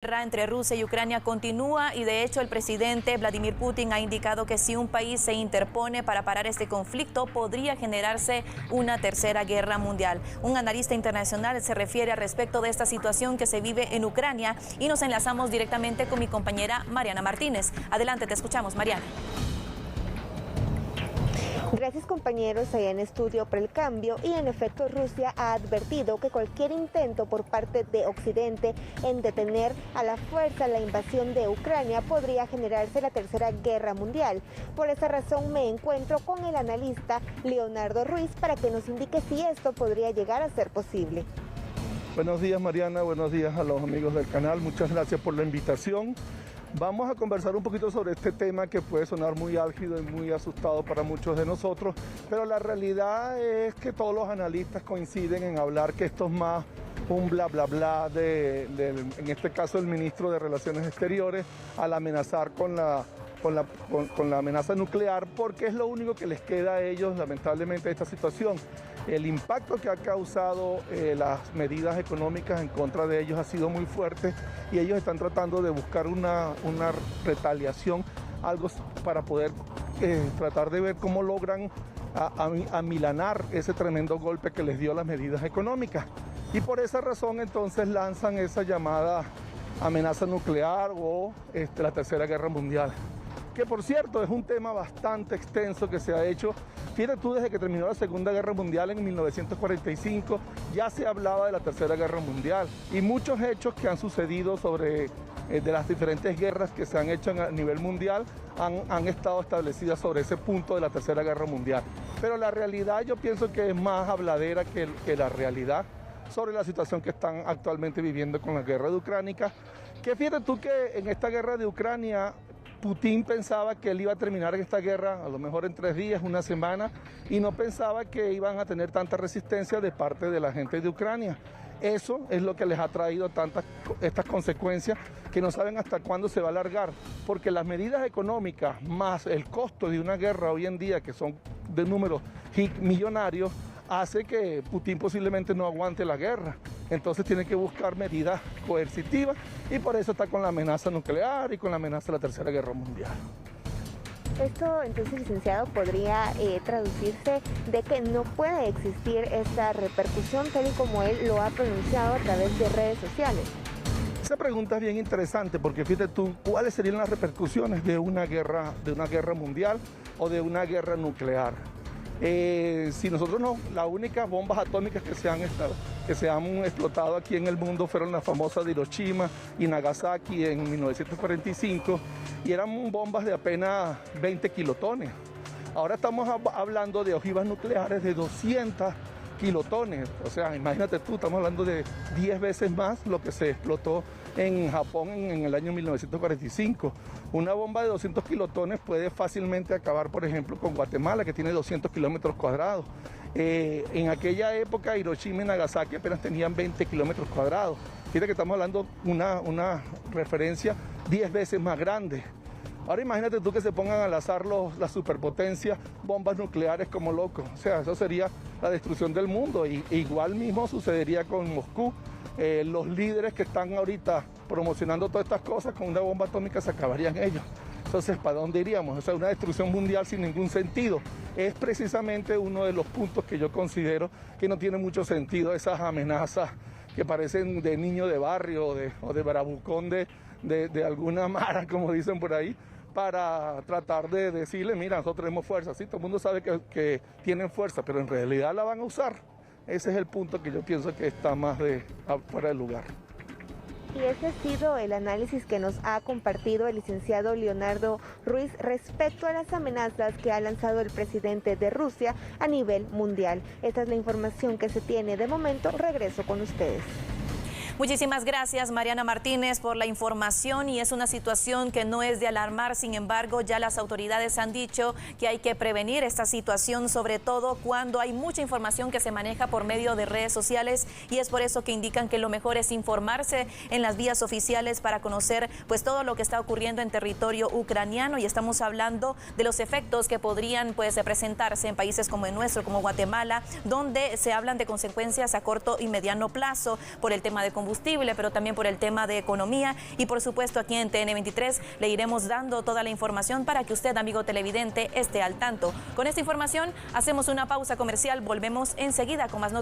La guerra entre Rusia y Ucrania continúa y de hecho el presidente Vladimir Putin ha indicado que si un país se interpone para parar este conflicto podría generarse una tercera guerra mundial. Un analista internacional se refiere al respecto de esta situación que se vive en Ucrania y nos enlazamos directamente con mi compañera Mariana Martínez. Adelante, te escuchamos, Mariana. Gracias, compañeros, allá en Estudio por el Cambio. Y en efecto, Rusia ha advertido que cualquier intento por parte de Occidente en detener a la fuerza la invasión de Ucrania podría generarse la tercera guerra mundial. Por esa razón me encuentro con el analista Leonardo Ruiz para que nos indique si esto podría llegar a ser posible. Buenos días, Mariana, buenos días a los amigos del canal, muchas gracias por la invitación. Vamos a conversar un poquito sobre este tema que puede sonar muy álgido y muy asustado para muchos de nosotros, pero la realidad es que todos los analistas coinciden en hablar que esto es más un bla bla bla en este caso el ministro de Relaciones Exteriores, al amenazar con la amenaza nuclear, porque es lo único que les queda a ellos, lamentablemente, esta situación. El impacto que ha causado las medidas económicas en contra de ellos ha sido muy fuerte y ellos están tratando de buscar una retaliación, algo para poder tratar de ver cómo logran amilanar ese tremendo golpe que les dio las medidas económicas. Y por esa razón entonces lanzan esa llamada amenaza nuclear o la tercera guerra mundial, que por cierto es un tema bastante extenso que se ha hecho. Fíjate tú, desde que terminó la Segunda Guerra Mundial en 1945 ya se hablaba de la Tercera Guerra Mundial y muchos hechos que han sucedido sobre de las diferentes guerras que se han hecho a nivel mundial han estado establecidas sobre ese punto de la Tercera Guerra Mundial. Pero la realidad yo pienso que es más habladera que la realidad sobre la situación que están actualmente viviendo con la guerra de Ucrania. Que fíjate tú que en esta guerra de Ucrania Putin pensaba que él iba a terminar esta guerra a lo mejor en 3 días, una semana, y no pensaba que iban a tener tanta resistencia de parte de la gente de Ucrania. Eso es lo que les ha traído estas consecuencias que no saben hasta cuándo se va a alargar, porque las medidas económicas más el costo de una guerra hoy en día, que son de números millonarios, hace que Putin posiblemente no aguante la guerra. Entonces tiene que buscar medidas coercitivas y por eso está con la amenaza nuclear y con la amenaza de la Tercera Guerra Mundial. Esto entonces, licenciado, podría traducirse de que no puede existir esta repercusión tal y como él lo ha pronunciado a través de redes sociales. Esa pregunta es bien interesante porque fíjate tú, ¿cuáles serían las repercusiones de una guerra mundial o de una guerra nuclear? Si nosotros no, las únicas bombas atómicas que se han explotado aquí en el mundo fueron las famosas de Hiroshima y Nagasaki en 1945 y eran bombas de apenas 20 kilotones. Ahora estamos hablando de ojivas nucleares de 200 kilotones, o sea, imagínate tú, estamos hablando de 10 veces más lo que se explotó en Japón en el año 1945. Una bomba de 200 kilotones puede fácilmente acabar, por ejemplo, con Guatemala, que tiene 200 kilómetros cuadrados. En aquella época, Hiroshima y Nagasaki apenas tenían 20 kilómetros cuadrados. Fíjate que estamos hablando de una referencia 10 veces más grande. Ahora imagínate tú que se pongan a lanzar las superpotencias, bombas nucleares como locos. O sea, eso sería la destrucción del mundo. Y igual mismo sucedería con Moscú. Los líderes que están ahorita promocionando todas estas cosas, con una bomba atómica se acabarían ellos. Entonces, ¿para dónde iríamos? O sea, una destrucción mundial sin ningún sentido. Es precisamente uno de los puntos que yo considero que no tiene mucho sentido, esas amenazas que parecen de niño de barrio o de bravucón de alguna mara, como dicen por ahí, para tratar de decirle, mira, nosotros tenemos fuerza. Sí, todo el mundo sabe que tienen fuerza, pero en realidad la van a usar. Ese es el punto que yo pienso que está más fuera de lugar. Y ese ha sido el análisis que nos ha compartido el licenciado Leonardo Ruiz respecto a las amenazas que ha lanzado el presidente de Rusia a nivel mundial. Esta es la información que se tiene de momento. Regreso con ustedes. Muchísimas gracias, Mariana Martínez, por la información y es una situación que no es de alarmar. Sin embargo, ya las autoridades han dicho que hay que prevenir esta situación, sobre todo cuando hay mucha información que se maneja por medio de redes sociales y es por eso que indican que lo mejor es informarse en las vías oficiales para conocer pues todo lo que está ocurriendo en territorio ucraniano y estamos hablando de los efectos que podrían presentarse en países como el nuestro, como Guatemala, donde se hablan de consecuencias a corto y mediano plazo por el tema de combustible combustible, pero también por el tema de economía. Y por supuesto aquí en TN23 le iremos dando toda la información para que usted, amigo televidente, esté al tanto. Con esta información hacemos una pausa comercial, volvemos enseguida con más noticias.